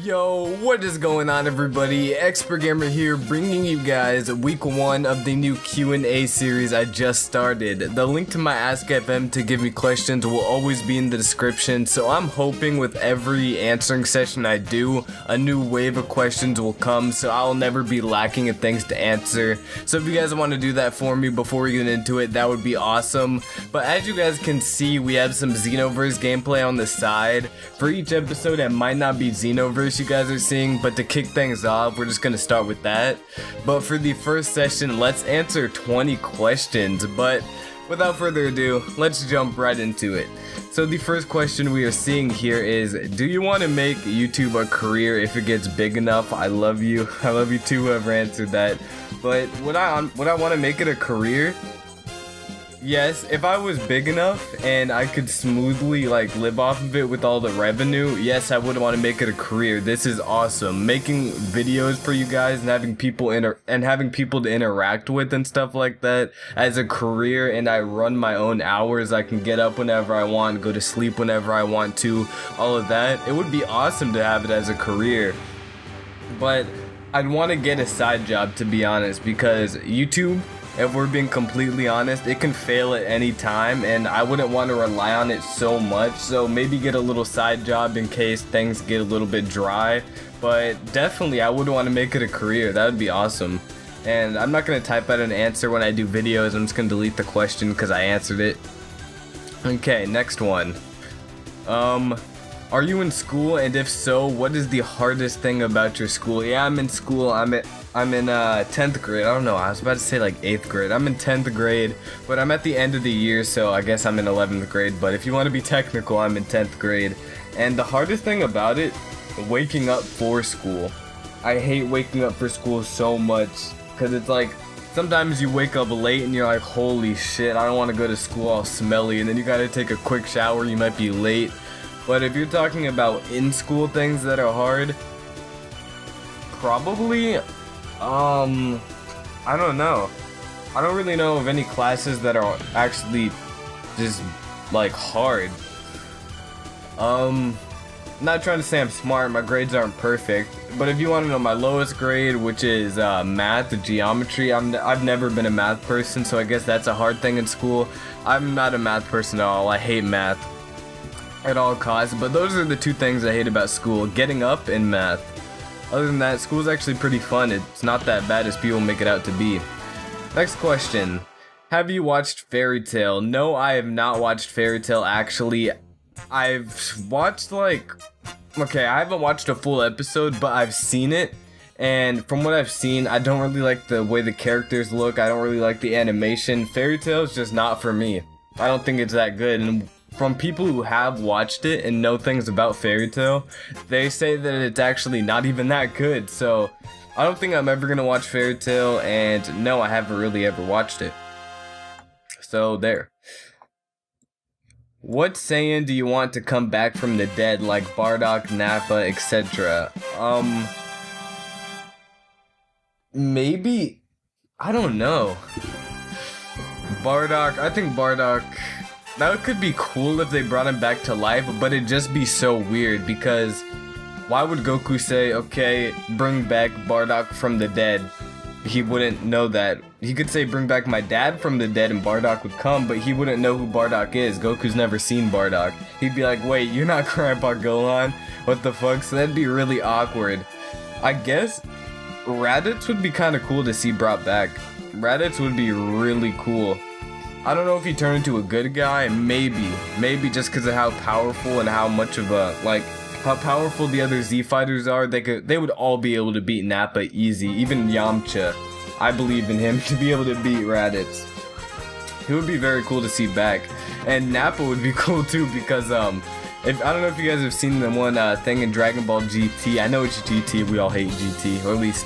Yo, what is going on everybody? XpertGamer here, bringing you guys week 1 of the new Q&A series I just started. The link to my Ask FM to give me questions will always be in the description, so I'm hoping with every answering session I do, a new wave of questions will come, so I'll never be lacking in things to answer. So if you guys want to do that for me before we get into it, that would be awesome. But as you guys can see, we have some Xenoverse gameplay on the side. For each episode, it might not be Xenoverse you guys are seeing, but to kick things off, we're just gonna start with that. But for the first session, let's answer 20 questions. But without further ado, let's jump right into it. So the first question we are seeing here is, do you want to make YouTube a career if it gets big enough? I love you. I love you too, whoever answered that. But would I want to make it a career? Yes, if I was big enough and I could smoothly live off of it with all the revenue, yes, I would want to make it a career. This is awesome. Making videos for you guys and having people to interact with and stuff like that as a career, and I run my own hours. I can get up whenever I want, go to sleep whenever I want to, all of that. It would be awesome to have it as a career. But I'd want to get a side job, to be honest, because YouTube, if we're being completely honest, it can fail at any time, and I wouldn't want to rely on it so much. So maybe get a little side job in case things get a little bit dry. But definitely I would want to make it a career. That would be awesome. And I'm not going to type out an answer when I do videos. I'm just going to delete the question because I answered it. Okay, next one. Are you in school, and if so, what is the hardest thing about your school? Yeah, I'm in school. I'm in 10th grade. I don't know, I was about to say 8th grade. I'm in 10th grade, but I'm at the end of the year, so I guess I'm in 11th grade. But if you want to be technical, I'm in 10th grade. And the hardest thing about it, waking up for school. I hate waking up for school so much, because it's sometimes you wake up late and you're like, holy shit, I don't want to go to school all smelly, and then you gotta take a quick shower, you might be late. But if you're talking about in-school things that are hard, probably, I don't know. I don't really know of any classes that are actually just, hard. Not trying to say I'm smart, my grades aren't perfect, but if you want to know my lowest grade, which is math, geometry, I've never been a math person, so I guess that's a hard thing in school. I'm not a math person at all. I hate math at all costs, but those are the two things I hate about school, getting up and math. Other than that, school's actually pretty fun. It's not that bad as people make it out to be. Next question. Have you watched Fairy Tail? No, I have not watched Fairy Tail actually. I've watched okay, I haven't watched a full episode, but I've seen it. And from what I've seen, I don't really like the way the characters look. I don't really like the animation. Fairy Tail is just not for me. I don't think it's that good. And from people who have watched it and know things about Fairy Tail, they say that it's actually not even that good. So I don't think I'm ever gonna watch Fairy Tail, and no, I haven't really ever watched it. So there. What Saiyan do you want to come back from the dead, like Bardock, Nappa, etc.? Maybe, I don't know. Bardock, I think Bardock, that could be cool if they brought him back to life, but it'd just be so weird, because why would Goku say, okay, bring back Bardock from the dead? He wouldn't know that. He could say, bring back my dad from the dead, and Bardock would come, but he wouldn't know who Bardock is. Goku's never seen Bardock. He'd be like, wait, you're not Grandpa Gohan? What the fuck? So that'd be really awkward. I guess Raditz would be kind of cool to see brought back. Raditz would be really cool. I don't know if he turned into a good guy, maybe just because of how powerful and how much of a, how powerful the other Z fighters are. They would all be able to beat Nappa easy, even Yamcha. I believe in him to be able to beat Raditz. He would be very cool to see back. And Nappa would be cool too, because I don't know if you guys have seen the one thing in Dragon Ball GT. I know it's GT, we all hate GT, or at least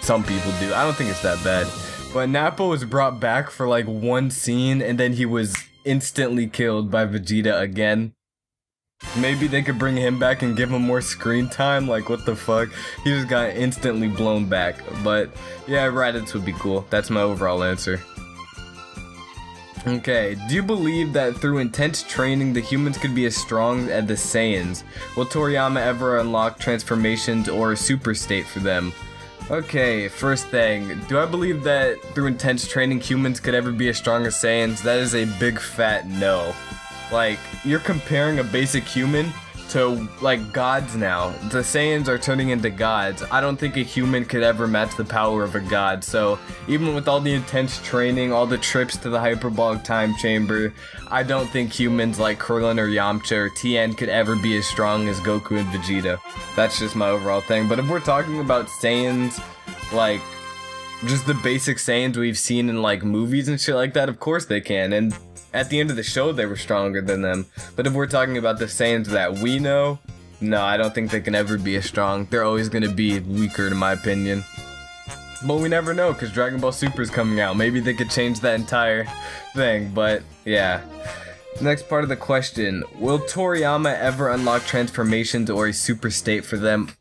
some people do. I don't think it's that bad. But Nappa was brought back for one scene, and then he was instantly killed by Vegeta again. Maybe they could bring him back and give him more screen time. What the fuck? He just got instantly blown back. But yeah, Raditz would be cool. That's my overall answer. Okay, do you believe that through intense training the humans could be as strong as the Saiyans? Will Toriyama ever unlock transformations or a super state for them? Okay, first thing, do I believe that through intense training humans could ever be as strong as Saiyans? That is a big fat no. Like, you're comparing a basic human to, like, gods now. The Saiyans are turning into gods. I don't think a human could ever match the power of a god, so even with all the intense training, all the trips to the hyperbolic time chamber, I don't think humans like Krillin or Yamcha or Tien could ever be as strong as Goku and Vegeta. That's just my overall thing. But if we're talking about Saiyans, like, just the basic Saiyans we've seen in, like, movies and shit like that, of course they can, and at the end of the show, they were stronger than them. But if we're talking about the Saiyans that we know, no, I don't think they can ever be as strong. They're always going to be weaker, in my opinion. But we never know, because Dragon Ball Super is coming out. Maybe they could change that entire thing, but yeah. Next part of the question. Will Toriyama ever unlock transformations or a super state for them?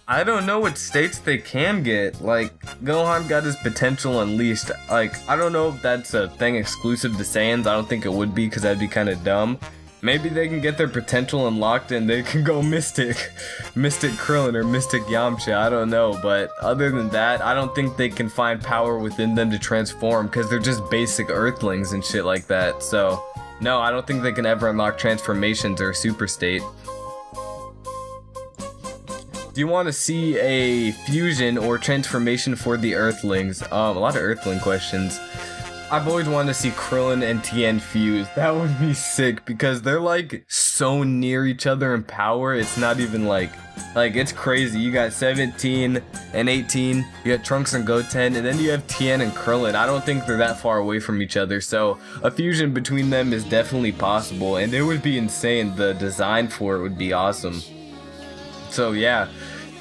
I don't know what states they can get. Like, Gohan got his potential unleashed. Like, I don't know if that's a thing exclusive to Saiyans. I don't think it would be, because that'd be kind of dumb. Maybe they can get their potential unlocked and they can go Mystic. Mystic Krillin or Mystic Yamcha, I don't know. But other than that, I don't think they can find power within them to transform, because they're just basic Earthlings and shit like that. So, no, I don't think they can ever unlock transformations or a super state. Do you want to see a fusion or transformation for the Earthlings? A lot of Earthling questions. I've always wanted to see Krillin and Tien fuse. That would be sick, because they're like so near each other in power. It's not even like it's crazy. You got 17 and 18, you got Trunks and Goten, and then you have Tien and Krillin. I don't think they're that far away from each other, so a fusion between them is definitely possible, and it would be insane. The design for it would be awesome. So yeah,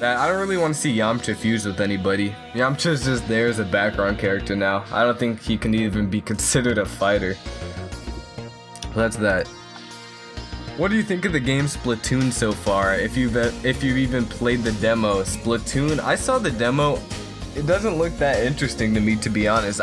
I don't really want to see Yamcha fuse with anybody. Yamcha's just there as a background character now. I don't think he can even be considered a fighter. That's that. What do you think of the game Splatoon so far? If you've even played the demo, Splatoon, I saw the demo. It doesn't look that interesting to me, to be honest.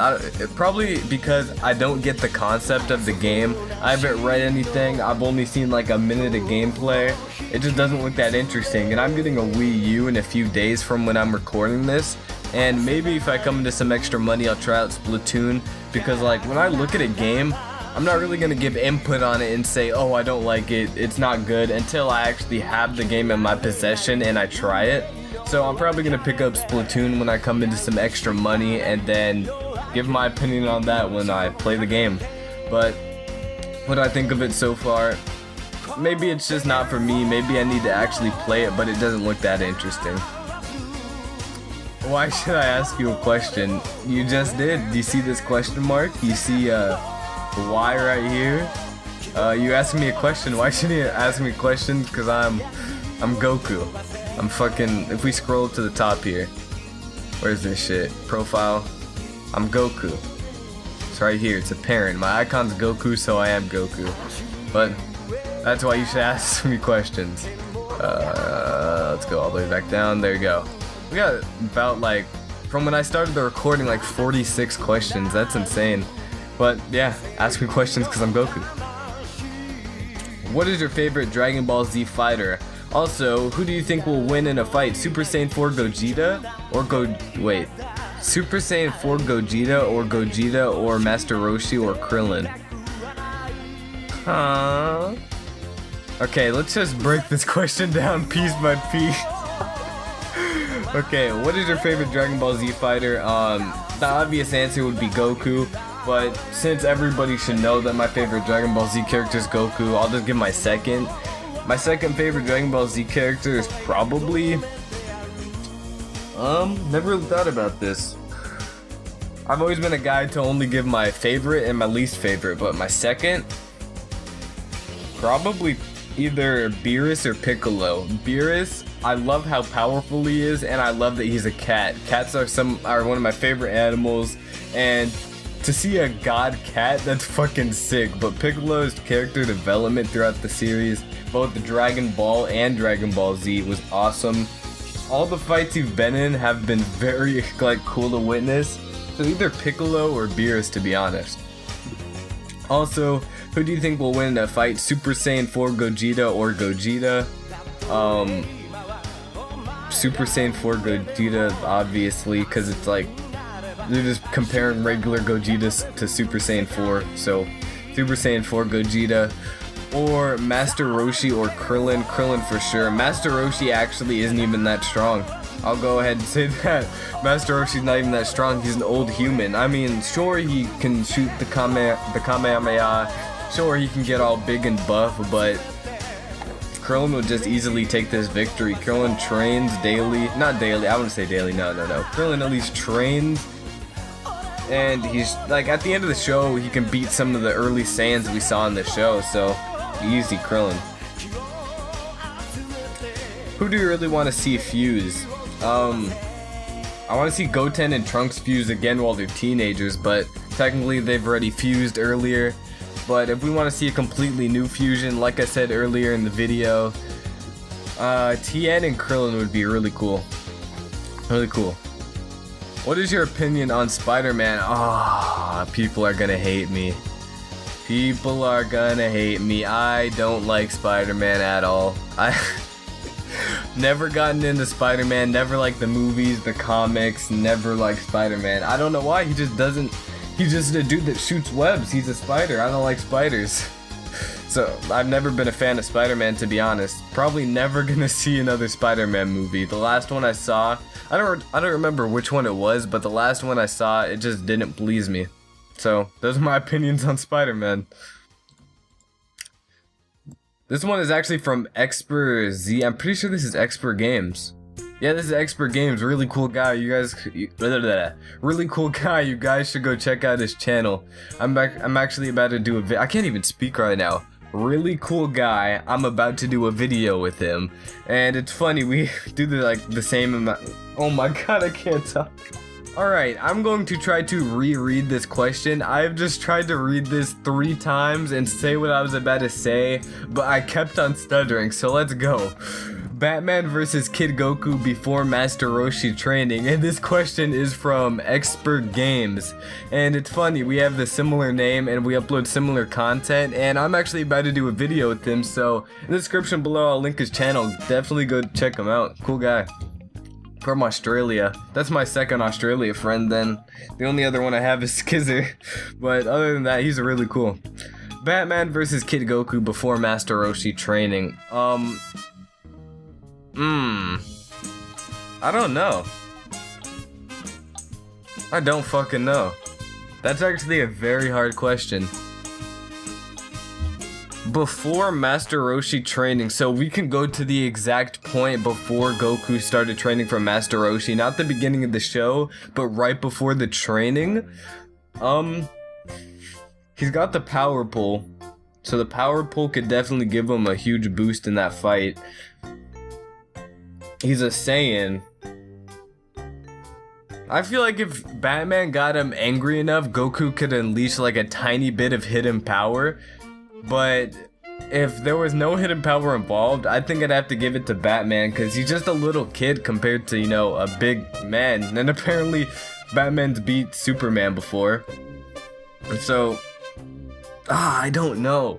Probably because I don't get the concept of the game. I haven't read anything. I've only seen like a minute of gameplay. It just doesn't look that interesting. And I'm getting a Wii U in a few days from when I'm recording this. And maybe if I come into some extra money, I'll try out Splatoon. Because like when I look at a game, I'm not really going to give input on it and say, oh, I don't like it, it's not good, until I actually have the game in my possession and I try it. So I'm probably going to pick up Splatoon when I come into some extra money and then give my opinion on that when I play the game. But what do I think of it so far? Maybe it's just not for me. Maybe I need to actually play it, but it doesn't look that interesting. Why should I ask you a question? You just did. Do you see this question mark? You see the Y right here? You asked me a question. Why shouldn't you ask me questions? Because I'm Goku. I'm fucking, if we scroll to the top here, where's this shit? Profile. I'm Goku. It's right here, it's apparent. My icon's Goku, so I am Goku. But that's why you should ask me questions. Let's go all the way back down. There you go. We got about like, from when I started the recording, like 46 questions. That's insane. But yeah, ask me questions because I'm Goku. What is your favorite Dragon Ball Z fighter? Also, who do you think will win in a fight? Super Saiyan 4 Gogeta or Super Saiyan 4 Gogeta or Master Roshi or Krillin? Huh? Okay, let's just break this question down piece by piece. Okay, what is your favorite Dragon Ball Z fighter? The obvious answer would be Goku, but since everybody should know that my favorite Dragon Ball Z character is Goku, I'll just give my second. My second favorite Dragon Ball Z character is probably... never really thought about this. I've always been a guy to only give my favorite and my least favorite, but my second... probably either Beerus or Piccolo. Beerus, I love how powerful he is, and I love that he's a cat. Cats are one of my favorite animals, and to see a god cat, that's fucking sick. But Piccolo's character development throughout the series, both the Dragon Ball and Dragon Ball Z, was awesome. All the fights you've been in have been very like cool to witness. So either Piccolo or Beerus, to be honest. Also, who do you think will win in a fight? Super Saiyan 4 Gogeta or Gogeta? Super Saiyan 4 Gogeta, obviously, because it's like they're just comparing regular Gogeta to Super Saiyan 4. So Super Saiyan 4 Gogeta. Or Master Roshi or Krillin. Krillin for sure. Master Roshi actually isn't even that strong. I'll go ahead and say that. Master Roshi's not even that strong. He's an old human. I mean, sure, he can shoot the Kamehameha. Sure, he can get all big and buff, but Krillin will just easily take this victory. Krillin trains daily. Not daily. I wouldn't say daily. No. Krillin at least trains. And he's, like, at the end of the show, he can beat some of the early Saiyans we saw in the show, so easy Krillin. Who do you really want to see fuse? I want to see Goten and Trunks fuse again while they're teenagers, but technically they've already fused earlier. But if we want to see a completely new fusion, like I said earlier in the video, Tien and Krillin would be really cool. Really cool. What is your opinion on Spider-Man? Ah, people are gonna hate me. People are gonna hate me. I don't like Spider-Man at all. I never gotten into Spider-Man, never liked the movies, the comics, never liked Spider-Man. I don't know why, he's just a dude that shoots webs. He's a spider. I don't like spiders. So, I've never been a fan of Spider-Man, to be honest. Probably never gonna see another Spider-Man movie. The last one I saw, I don't remember which one it was, but the last one I saw, it just didn't please me. So, those are my opinions on Spider-Man. This one is actually from XpertZ. I'm pretty sure this is XpertGames. Yeah, this is XpertGames. Really cool guy. Really cool guy. You guys should go check out his channel. I'm actually about to do a I can't even speak right now. Really cool guy. I'm about to do a video with him, and it's funny. We do the same amount. Oh my god, I can't talk. Alright, I'm going to try to reread this question. I've just tried to read this 3 times and say what I was about to say, but I kept on stuttering, so let's go. Batman versus Kid Goku before Master Roshi training, and this question is from XpertGames. And it's funny, we have the similar name and we upload similar content, and I'm actually about to do a video with him, so in the description below I'll link his channel. Definitely go check him out. Cool guy. From Australia. That's my second Australia friend then. The only other one I have is Skizzer. But other than that, he's really cool. Batman versus Kid Goku before Master Roshi training. I don't know. I don't fucking know. That's actually a very hard question. Before Master Roshi training, so we can go to the exact point before Goku started training for Master Roshi, not the beginning of the show, but right before the training. He's got the power pull, so the power pull could definitely give him a huge boost in that fight. He's a Saiyan. I feel like if Batman got him angry enough, Goku could unleash like a tiny bit of hidden power. But if there was no hidden power involved, I think I'd have to give it to Batman, because he's just a little kid compared to, you know, a big man. And apparently Batman's beat Superman before. So, I don't know.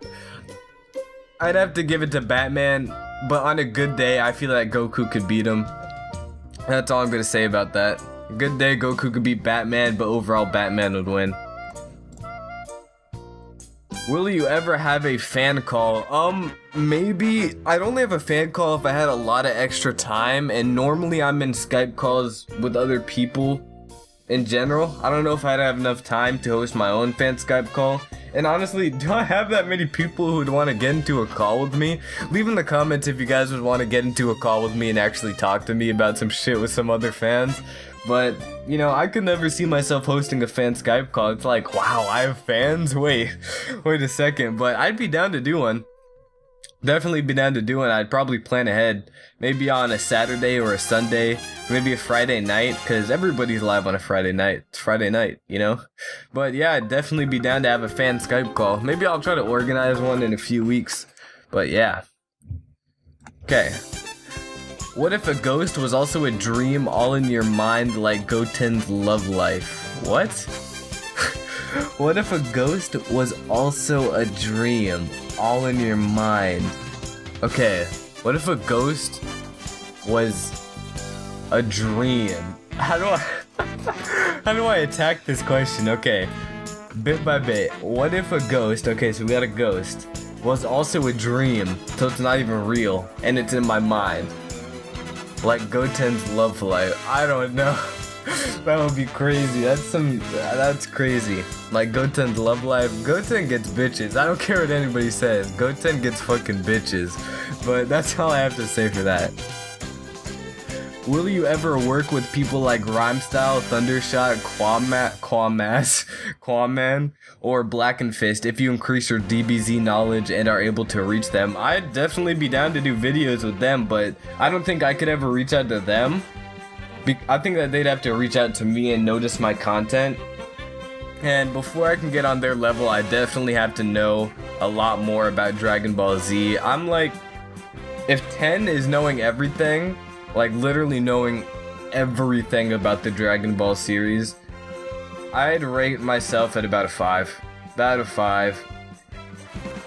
I'd have to give it to Batman, but on a good day, I feel like Goku could beat him. That's all I'm gonna say about that. A good day, Goku could beat Batman, but overall Batman would win. Will you ever have a fan call? Maybe. I'd only have a fan call if I had a lot of extra time, and normally I'm in Skype calls with other people in general. I don't know if I'd have enough time to host my own fan Skype call. And honestly, do I have that many people who would want to get into a call with me? Leave in the comments if you guys would want to get into a call with me and actually talk to me about some shit with some other fans. But, you know, I could never see myself hosting a fan Skype call. It's like, wow, I have fans? Wait a second. But I'd be down to do one. Definitely be down to do one. I'd probably plan ahead. Maybe on a Saturday or a Sunday. Maybe a Friday night, because everybody's live on a Friday night. It's Friday night, you know? But yeah, I'd definitely be down to have a fan Skype call. Maybe I'll try to organize one in a few weeks. But yeah. Okay. What if a ghost was also a dream all in your mind like Goten's love life? What? What if a ghost was also a dream all in your mind? Okay, what if a ghost was a dream? How do I attack this question? Okay, bit by bit. What if a ghost, okay, so we got a ghost, was also a dream, so it's not even real, and it's in my mind? Like Goten's love life. I don't know. That would be crazy. That's crazy. Like Goten's love life. Goten gets bitches. I don't care what anybody says. Goten gets fucking bitches. But that's all I have to say for that. Will you ever work with people like Rhymestyle, Thundershot, Quaman, or Black and Fist if you increase your DBZ knowledge and are able to reach them? I'd definitely be down to do videos with them, but I don't think I could ever reach out to them. I think that they'd have to reach out to me and notice my content. And before I can get on their level, I definitely have to know a lot more about Dragon Ball Z. I'm like, if 10 is knowing everything, like literally knowing everything about the Dragon Ball series, I'd rate myself at about a 5. About a 5.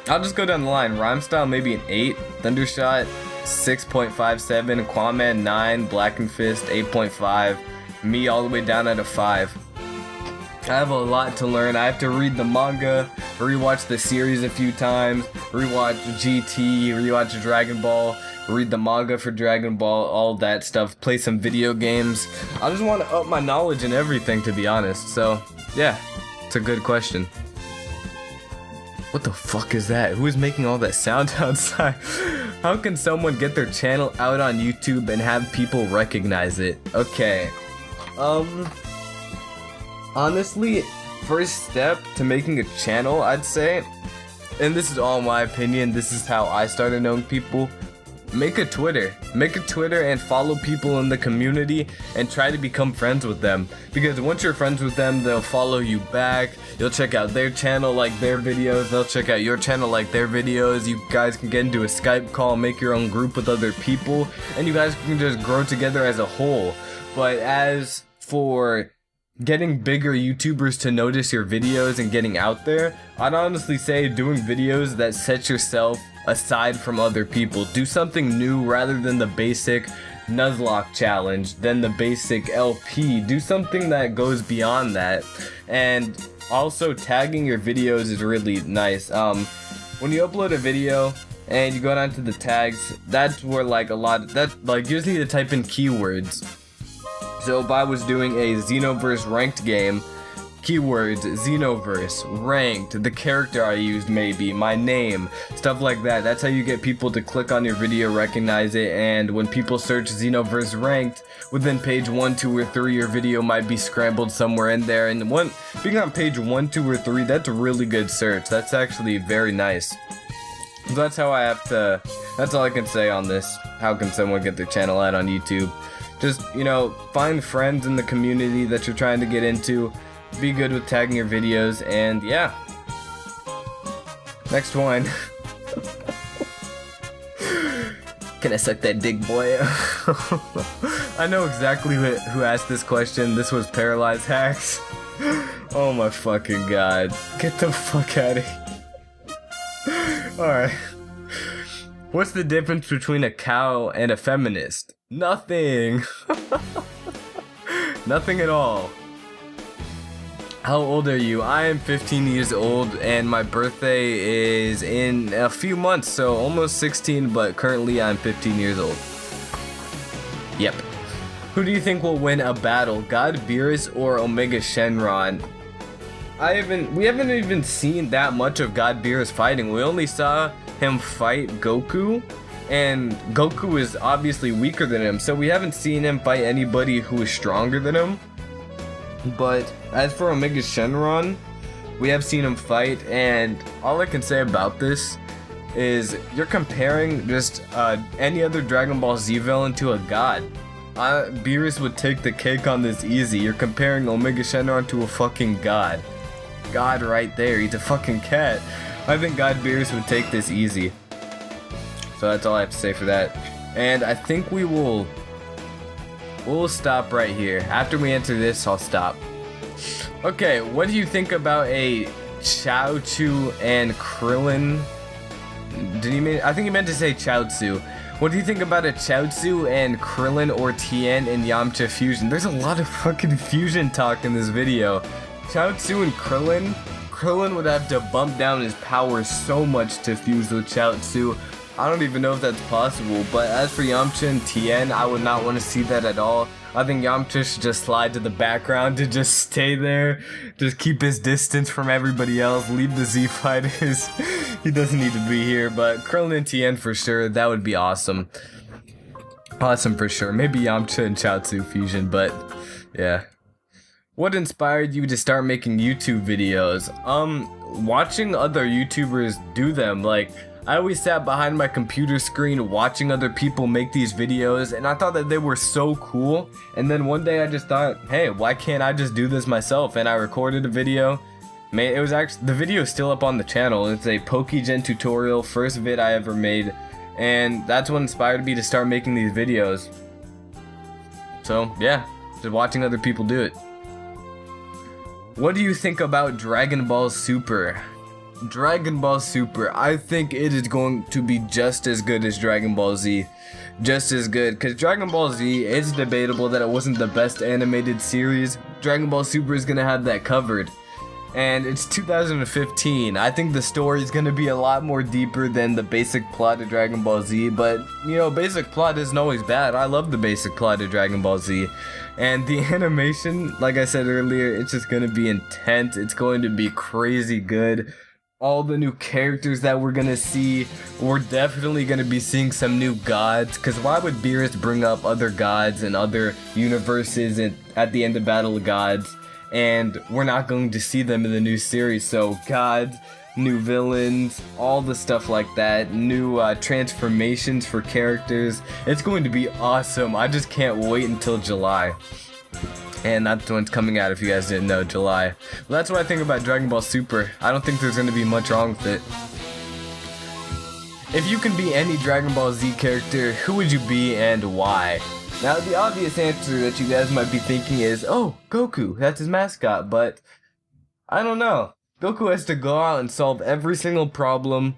I'll just go down the line. Rhymestyle maybe an 8. Thundershot 6.57. Quaman 9. Black and Fist 8.5. Me all the way down at a 5. I have a lot to learn. I have to read the manga, rewatch the series a few times, rewatch GT, rewatch Dragon Ball, read the manga for Dragon Ball, all that stuff, play some video games. I just want to up my knowledge in everything, to be honest. So, yeah, it's a good question. What the fuck is that? Who is making all that sound outside? How can someone get their channel out on YouTube and have people recognize it? Okay. Honestly, first step to making a channel, I'd say, and this is all my opinion, this is how I started knowing people, make a Twitter. Make a Twitter and follow people in the community and try to become friends with them. Because once you're friends with them, they'll follow you back. You'll check out their channel, like their videos. They'll check out your channel, like their videos. You guys can get into a Skype call, make your own group with other people, and you guys can just grow together as a whole. But as for getting bigger YouTubers to notice your videos and getting out there, I'd honestly say doing videos that set yourself aside from other people. Do something new rather than the basic Nuzlocke challenge, then the basic LP. Do something that goes beyond that. And also tagging your videos is really nice. When you upload a video and you go down to the tags, that's where like a lot of that, like, you just need to type in keywords. So if I was doing a Xenoverse ranked game, keywords, Xenoverse, ranked, the character I used maybe, my name, stuff like that. That's how you get people to click on your video, recognize it, and when people search Xenoverse ranked, within page 1, 2, or 3, your video might be scrambled somewhere in there. And being on page 1, 2, or 3, that's a really good search. That's actually very nice. So that's how that's all I can say on this. How can someone get their channel out on YouTube? Just, find friends in the community that you're trying to get into. Be good with tagging your videos, and yeah. Next one. Can I suck that dick, boy? I know exactly who asked this question. This was Paralyzed Hacks. Oh my fucking god. Get the fuck out of here. Alright. What's the difference between a cow and a feminist? Nothing. Nothing at all. How old are you? I am 15 years old and my birthday is in a few months, so almost 16, but currently I'm 15 years old. Yep. Who do you think will win a battle, God Beerus or Omega Shenron? We haven't even seen that much of God Beerus fighting. We only saw him fight Goku, and Goku is obviously weaker than him, so we haven't seen him fight anybody who is stronger than him. But as for Omega Shenron, we have seen him fight, and all I can say about this is you're comparing just any other Dragon Ball Z villain to a god. Beerus would take the cake on this easy. You're comparing Omega Shenron to a fucking god. God right there, he's a fucking cat. I think God Beerus would take this easy. So that's all I have to say for that. And I think we'll stop right here. After we answer this, I'll stop. Okay, what do you think about a Chaozu and Krillin? I think he meant to say Chaozu. What do you think about a Chaozu and Krillin or Tien and Yamcha fusion? There's a lot of fucking fusion talk in this video. Chaozu and Krillin would have to bump down his power so much to fuse with Chaozu. I don't even know if that's possible, but as for Yamcha and Tien, I would not want to see that at all. I think Yamcha should just slide to the background to just stay there, just keep his distance from everybody else, leave the Z Fighters. He doesn't need to be here, but Krillin and Tien for sure, that would be awesome. Awesome for sure. Maybe Yamcha and Chaozu fusion, but yeah. What inspired you to start making YouTube videos? Watching other YouTubers do them. Like, I always sat behind my computer screen watching other people make these videos, and I thought that they were so cool. And then one day I just thought, hey, why can't I just do this myself? And I recorded a video. It was actually, the video is still up on the channel. It's a PokeGen tutorial, first vid I ever made, and that's what inspired me to start making these videos. So yeah, just watching other people do it. What do you think about Dragon Ball Super? Dragon Ball Super, I think it is going to be just as good as Dragon Ball Z. Just as good, because Dragon Ball Z, it's debatable that it wasn't the best animated series. Dragon Ball Super is going to have that covered. And it's 2015. I think the story is going to be a lot more deeper than the basic plot of Dragon Ball Z, but, you know, basic plot isn't always bad. I love the basic plot of Dragon Ball Z. And the animation, like I said earlier, it's just going to be intense. It's going to be crazy good. All the new characters that we're gonna see, we're definitely gonna be seeing some new gods, because why would Beerus bring up other gods and other universes at the end of Battle of Gods, and we're not going to see them in the new series? So gods, new villains, all the stuff like that, new transformations for characters. It's going to be awesome. I just can't wait until July. And that's when it's coming out, if you guys didn't know, July. Well, that's what I think about Dragon Ball Super. I don't think there's going to be much wrong with it. If you can be any Dragon Ball Z character, who would you be and why? Now, the obvious answer that you guys might be thinking is, oh, Goku, that's his mascot, but I don't know. Goku has to go out and solve every single problem,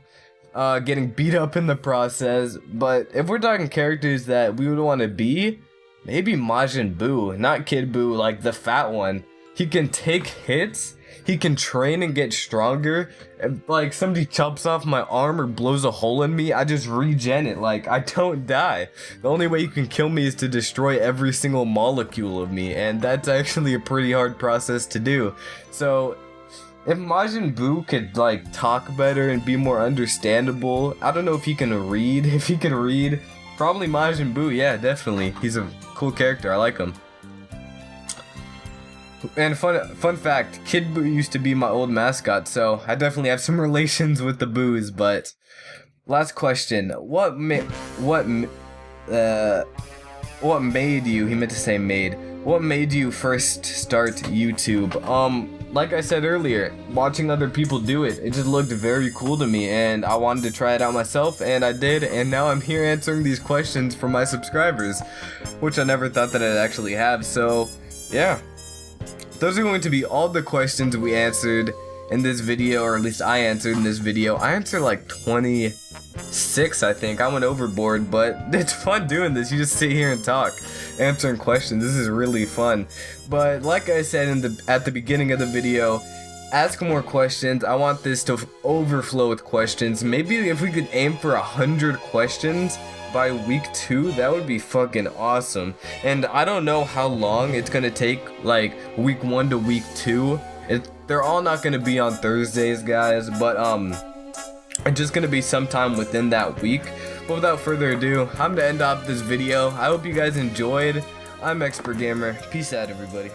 getting beat up in the process, but if we're talking characters that we would want to be, maybe Majin Buu, not Kid Buu, like the fat one. He can take hits, he can train and get stronger. If, like, somebody chops off my arm or blows a hole in me, I just regen it, like, I don't die. The only way you can kill me is to destroy every single molecule of me, and that's actually a pretty hard process to do. So, if Majin Buu could, like, talk better and be more understandable, I don't know if he can read. If he can read, probably Majin Buu, yeah, definitely. He's a cool character, I like him. And fun fact, Kid Buu used to be my old mascot, so I definitely have some relations with the Boos. But last question, what made you? He meant to say made. What made you first start YouTube? Like I said earlier, watching other people do it, it just looked very cool to me, and I wanted to try it out myself, and I did, and now I'm here answering these questions for my subscribers, which I never thought that I'd actually have. So yeah, those are going to be all the questions we answered in this video, or at least I answered in this video. I answered like 26, I think. I went overboard, but it's fun doing this. You just sit here and talk, answering questions. This is really fun. But like I said at the beginning of the video, ask more questions. I want this to overflow with questions. Maybe if we could aim for 100 questions by week 2, that would be fucking awesome. And I don't know how long it's gonna take, like week 1 to week 2. They're all not gonna be on Thursdays, guys, but it's just gonna be sometime within that week. But without further ado, I'm gonna end off this video. I hope you guys enjoyed. I'm XpertGamer. Peace out, everybody.